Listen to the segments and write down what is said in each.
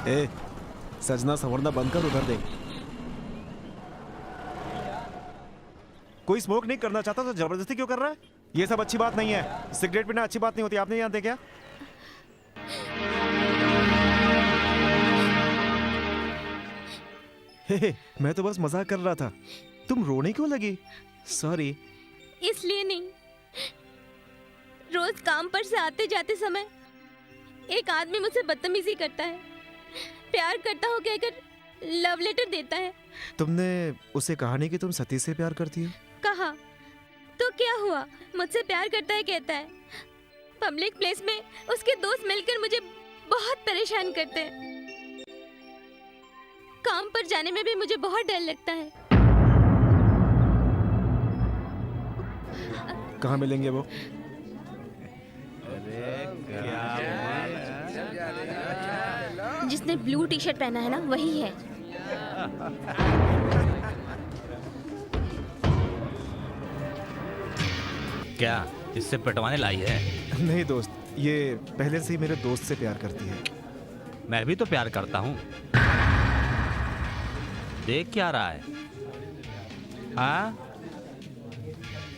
ए, सजना संवरना बंद कर, उधर देख। कोई स्मोक नहीं करना चाहता तो जबरदस्ती क्यों कर रहा है? ये सब अच्छी बात नहीं है। सिगरेट पीना अच्छी बात नहीं होती, आप नहीं जानते क्या? हे, मैं तो बस मजाक कर रहा था। तुम रोने क्यों लगी? सॉरी। इसलिए नहीं, रोज काम पर से आते जाते समय एक आदमी मुझसे बदतमीजी करता है, प्यार करता हो कहकर लव लेटर देता है। तुमने उसे कहा नहीं कि तुम सती से प्यार करती हो? कहा तो क्या हुआ, मुझसे प्यार करता है कहता है। पब्लिक प्लेस में उसके दोस्त मिलकर मुझे बहुत परेशान करते हैं। काम पर जाने में भी मुझे बहुत डर लगता है। कहाँ मिलेंगे वो? जिसने ब्लू टी शर्ट पहना है ना, वही है। क्या इससे पटवाने लाई है? नहीं दोस्त, ये पहले से ही मेरे दोस्त से प्यार करती है। मैं भी तो प्यार करता हूँ। देख क्या रहा है? हाँ?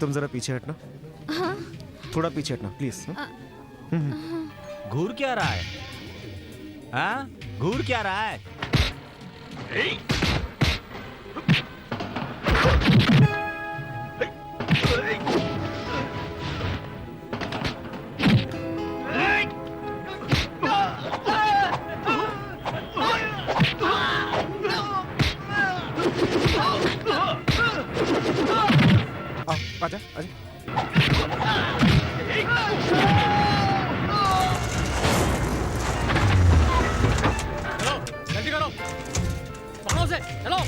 तुम जरा पीछे हटना। हाँ? थोड़ा पीछे हटना प्लीज। घूर क्या रहा है? हाँ? घूर क्या रहा है? आजा आजा। चलो जल्दी करो, पकड़ो से, चलो।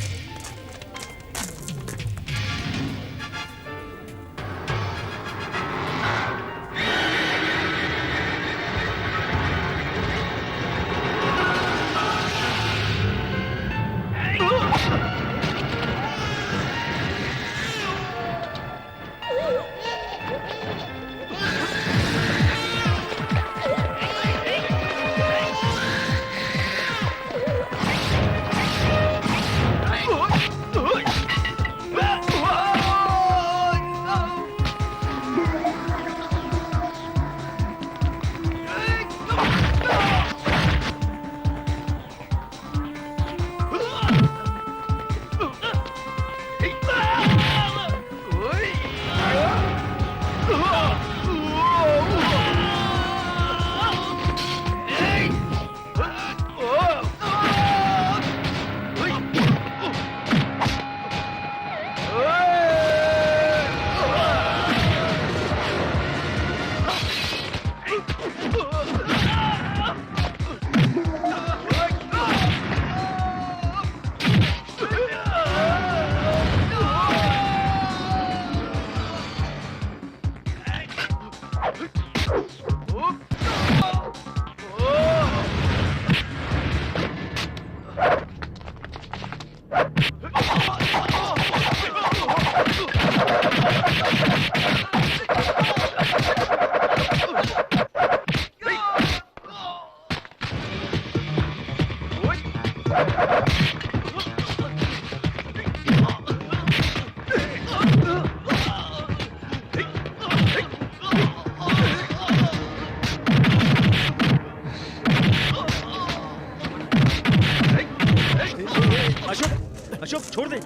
अशोक छोड़ दे,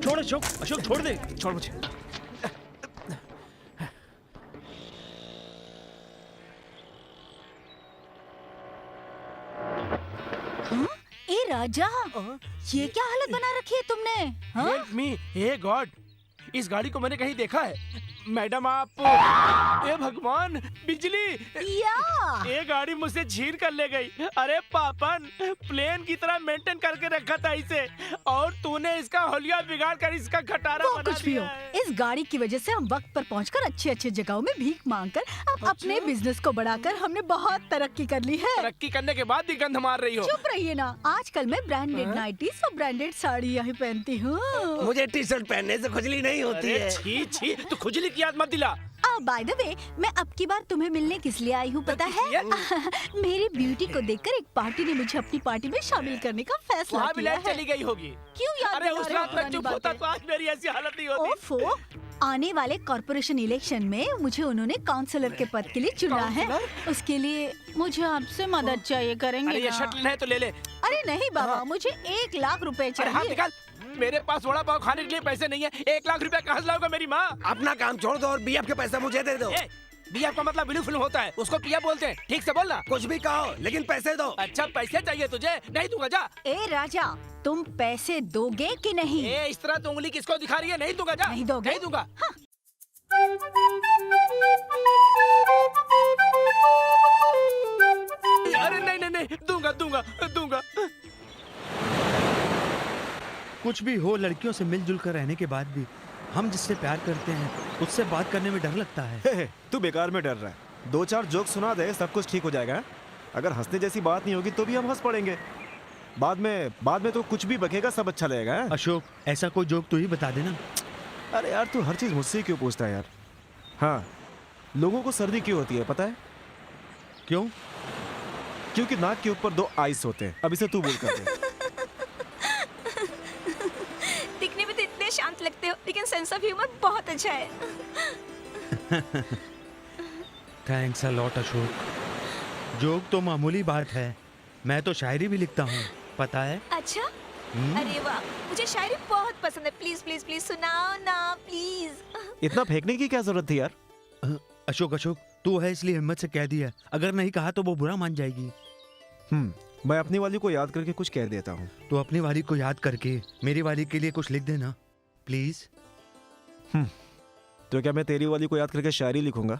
छोड़ अशोक, अशोक छोड़ दे, छोड़ मुझे। हाँ? ए राजा, ये क्या हालत बना रखी है तुमने? हाँ? हेल्प मी, हे गॉड, इस गाड़ी को मैंने कहीं देखा है। मैडम आप, ए भगवान, बिजली! या! ये गाड़ी मुझसे छीन कर ले गई। अरे पापन, प्लेन की तरह मेंटेन करके रखा था इसे, और तूने इसका होलिया बिगाड़ कर इसका खटारा बना कुछ भी दिया हो, है। इस गाड़ी की वजह से हम वक्त पर पहुंचकर अच्छी जगहों में भीख मांगकर अब अपने बिजनेस को बढ़ाकर हमने बहुत तरक्की कर ली है। तरक्की करने के बाद भी गंध मार रही हो। चुप रहिए ना, आजकल मैं ब्रांडेड नाइटीज और ब्रांडेड साड़ियाँ ही पहनती हूँ। मुझे टी शर्ट पहनने से खुजली नहीं होती है। छी छी, तू खुजली की याद मत दिला। बाय द वे, मैं अब की बार तुम्हें मिलने किस लिए आई हूँ पता है? मेरी ब्यूटी को देखकर एक पार्टी ने मुझे अपनी पार्टी में शामिल करने का फैसला वहाँ भी किया लाइट है। चली गई होगी। क्यों याद अरे दिला उस रहे हो रात में पुरानी चुप होता बातें? तो आज मेरी ऐसी हालत नहीं होती। ओफो, आने वाले कॉर्पोरेशन इलेक्शन में मुझे उन्होंने काउंसलर के पद के लिए चुना है। उसके लिए मुझे आपसे मदद चाहिए, करेंगे अरे ये ना? शटल है तो ले ले। अरे नहीं बाबा, मुझे 1 लाख रुपए अरे हाथ चाहिए। निकाल। मेरे पास वड़ा पाव खाने के लिए पैसे नहीं है। 1 लाख रुपया कहाँ से लाऊंगा मेरी माँ? अपना काम छोड़ दो और बीएफ के पैसे मुझे दे दो। बीएफ का मतलब ब्लू फिल्म होता है, उसको पिया बोलते हैं। ठीक से बोलना। कुछ भी कहो लेकिन पैसे दो। अच्छा पैसे चाहिए तुझे? नहीं दूंगा जा। ए राजा, तुम पैसे दोगे कि नहीं? ए इस तरह तो उंगली किसको दिखा रही है? नहीं दूंगा जा। नहीं दोगे? नहीं दूंगा। अरे नहीं नहीं नहीं, दूंगा दूंगा दूंगा। कुछ भी हो, लड़कियों से मिलजुल कर रहने के बाद भी हम जिससे प्यार करते हैं उससे बात करने में डर लगता है। हे, तू बेकार में डर रहा है। 2-4 जोक सुना दे, सब कुछ ठीक हो जाएगा। अगर हंसने जैसी बात नहीं होगी तो भी हम हंस पड़ेंगे। बाद में तो कुछ भी बकेगा, सब अच्छा लगेगा। अशोक, ऐसा कोई जोक तू ही बता देना। अरे यार, तू हर चीज मुझसे क्यों पूछता है यार? हाँ, लोगों को सर्दी क्यों होती है पता है? क्यों? क्योंकि नाक के ऊपर 2 आइस होते हैं। अब इसे तू बोल कर दे। दिखने में तो इतने शांत लगते हो, लेकिन सेंस ऑफ ह्यूमर बहुत अच्छा है। Thanks a lot Ashok. Joke तो मामूली बात है, मैं तो शायरी भी लिखता हूँ, पता है? अच्छा? अरे वाह, मुझे शायरी बहुत पसंद है। प्लीज प्लीज प्लीज सुनाओ ना प्लीज। इतना फेंकने की क्या जरूरत थी यार? अशोक, तू है इसलिए हिम्मत से कह दिया, अगर नहीं कहा तो वो बुरा मान जाएगी। मैं अपनी वाली को याद करके कुछ कह देता हूँ। तो अपनी वाली को याद करके मेरी वाली के लिए कुछ लिख देना प्लीज। तो क्या मैं तेरी वाली को याद करके शायरी लिखूंगा?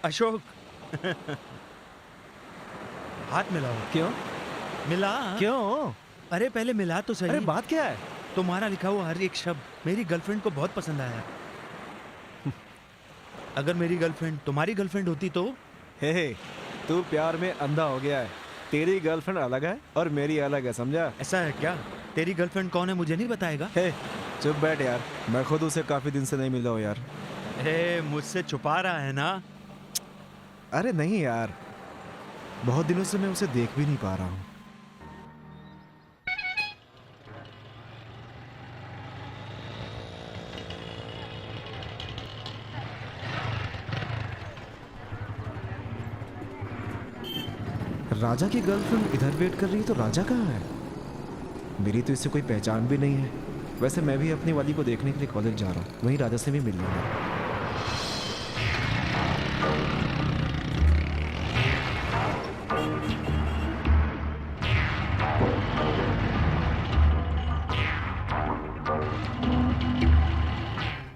अशोक हाथ मिलाओ। क्यों? मिला। क्यों? अरे पहले मिला तो सही। अरे बात क्या है? तुम्हारा लिखा हुआ हर एक शब्द मेरी गर्लफ्रेंड को बहुत पसंद आया। अगर मेरी गर्लफ्रेंड तुम्हारी गर्लफ्रेंड होती तो? हे, तू प्यार में अंधा हो गया है। तेरी गर्लफ्रेंड अलग है और मेरी अलग है, समझा? ऐसा है क्या? तेरी गर्लफ्रेंड कौन है मुझे नहीं बताएगा? हे, चुप बैठ यार, मैं खुद उसे काफी दिन से नहीं मिला हूँ यार। मुझसे छुपा रहा है ना? अरे नहीं यार, बहुत दिनों से मैं उसे देख भी नहीं पा रहा हूँ। राजा की गर्लफ्रेंड इधर वेट कर रही है, तो राजा कहाँ है? मेरी तो इससे कोई पहचान भी नहीं है। वैसे मैं भी अपनी वाली को देखने के लिए कॉलेज जा रहा हूँ, वहीं राजा से भी मिल लूंगा।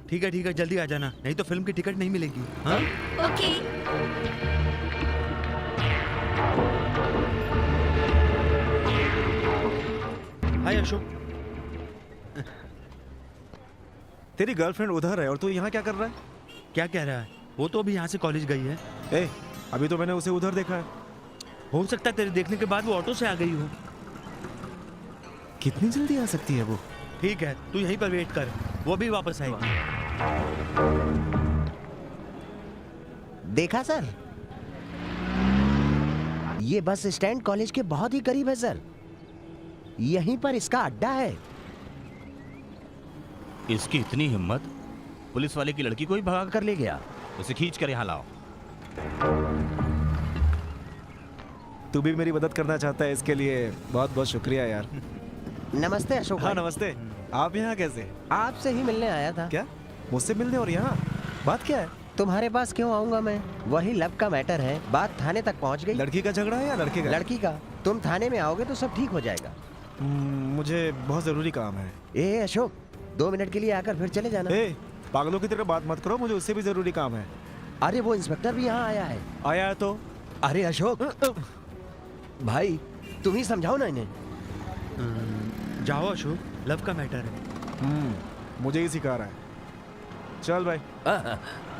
ठीक है, जल्दी आ जाना, नहीं तो फिल्म की टिकट नहीं मिलेगी। हाँ? ओके। हाय अशोक। तेरी गर्लफ्रेंड उधर है और तू यहाँ क्या कर रहा है? क्या कह रहा है? वो तो अभी यहाँ से कॉलेज गई है। ए, अभी तो मैंने उसे उधर देखा है। हो सकता है तेरे देखने के बाद वो ऑटो से आ गई हो। कितनी जल्दी आ सकती है वो? ठीक है, तू यहीं पर वेट कर, वो भी वापस आएगी। देखा सर, ये बस स्टैंड कॉलेज के बहुत ही करीब है सर। यहीं पर इसका अड्डा है। इसकी इतनी हिम्मत, पुलिस वाले की लड़की को ही भगा कर ले गया। उसे खींच कर यहाँ लाओ। तू भी मेरी मदद करना चाहता है, इसके लिए बहुत बहुत शुक्रिया यार। नमस्ते अशोक हाँ भाई। नमस्ते। आप यहाँ कैसे? आपसे ही मिलने आया था। क्या? मुझसे मिलने? और यहाँ बात क्या है? तुम्हारे पास क्यों आऊंगा मैं? वही लव का मैटर है। बात थाने तक पहुंच गई। लड़की का झगड़ा है या लड़के का? लड़की का। तुम थाने में आओगे तो सब ठीक हो जाएगा। मुझे बहुत जरूरी काम है। ए अशोक, 2 मिनट के लिए आकर फिर चले जाना। ए, पागलों की तरह बात मत करो, मुझे उससे भी जरूरी काम है। अरे वो इंस्पेक्टर भी यहाँ आया है। आया है तो? अरे अशोक भाई, तुम ही समझाओ ना इन्हें। जाओ अशोक, लव का मैटर है। मुझे ही सिखा रहा है। चल भाई,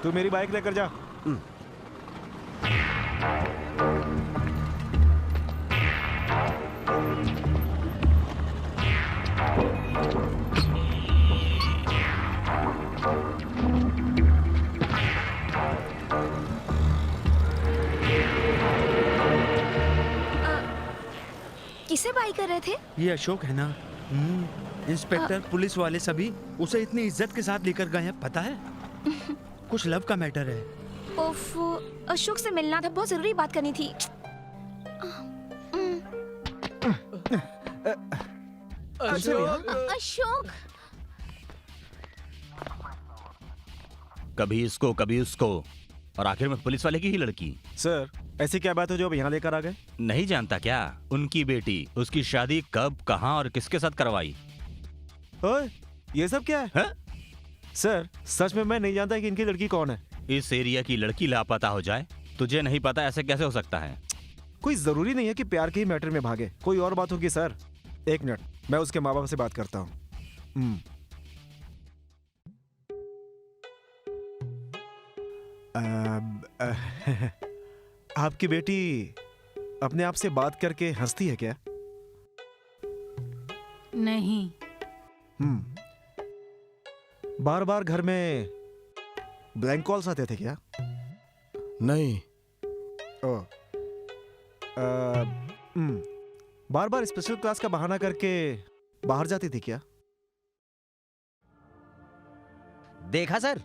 तू मेरी बाइक लेकर जा। किसे बाई कर रहे थे? ये अशोक है ना, इंस्पेक्टर, पुलिस वाले सभी उसे इतनी इज्जत के साथ लेकर गए हैं, पता है? कुछ लव का मैटर है। उफ, अशोक से मिलना था, बहुत जरूरी बात करनी थी। अशोक, कभी इसको कभी उसको, और आखिर में पुलिस वाले की ही लड़की। सर, ऐसी क्या बात है जो अब यहाँ लेकर आ गए? नहीं जानता क्या? उनकी बेटी, उसकी शादी कब, कहाँ और किसके साथ करवाई? ओए, ये सब क्या है? है? सर, सच में मैं नहीं जानता कि इनकी लड़की कौन है। इस एरिया की लड़की लापता हो जाए, तुझे नहीं पता? ऐसे कैसे हो सकता है? कोई जरूरी नहीं है कि प्यार के ही मैटर में भागे, कोई और बात होगी सर। एक मिनट, मैं उसके माँ बाप से बात करता हूँ। आपकी बेटी अपने आप से बात करके हंसती है क्या? नहीं। बार बार घर में ब्लैंक कॉल्स आते थे क्या? नहीं। ओ, बार बार स्पेशल क्लास का बहाना करके बाहर जाती थी क्या? देखा सर,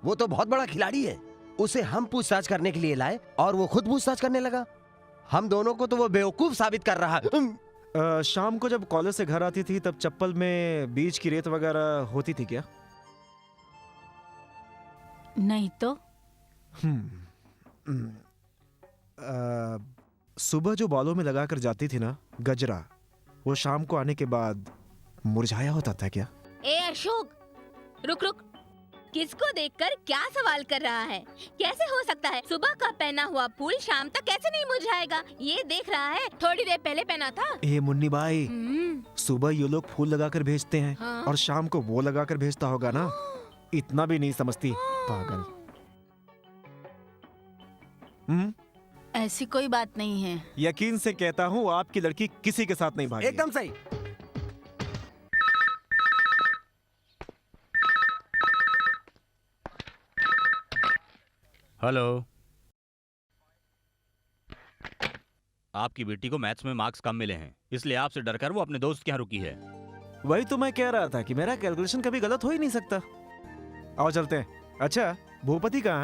वो तो बहुत बड़ा खिलाड़ी है। उसे हम पूछताछ करने के लिए लाए और वो खुद पूछताछ करने लगा। हम दोनों को तो वो बेवकूफ साबित कर रहा है। शाम को जब कॉलेज से घर आती थी तब चप्पल में बीच की रेत वगैरह होती थी क्या? नहीं तो। सुबह जो बालों में लगाकर जाती थी ना गजरा, वो शाम को आने के बाद मुरझाया होता था क्या? ए अशोक, रुक रुक, किसको देखकर क्या सवाल कर रहा है? कैसे हो सकता है? सुबह का पहना हुआ फूल शाम तक कैसे नहीं मुरझाएगा? ये देख रहा है, थोड़ी देर पहले पहना था। ए मुन्नी बाई, सुबह ये लोग फूल लगाकर भेजते हैं, हाँ? और शाम को वो लगाकर भेजता होगा ना। इतना भी नहीं समझती, पागल। ऐसी कोई बात नहीं है। यकीन से कहता हूँ आपकी लड़की किसी के साथ नहीं भागी। एकदम सही। हेलो, आपकी बेटी को मैथ्स में मार्क्स कम मिले हैं, इसलिए आपसे डरकर वो अपने दोस्त के यहाँ रुकी है। वही तो मैं कह रहा था कि मेरा कैलकुलेशन कभी गलत हो ही नहीं सकता। आओ चलते हैं। अच्छा, भूपति कहाँ है?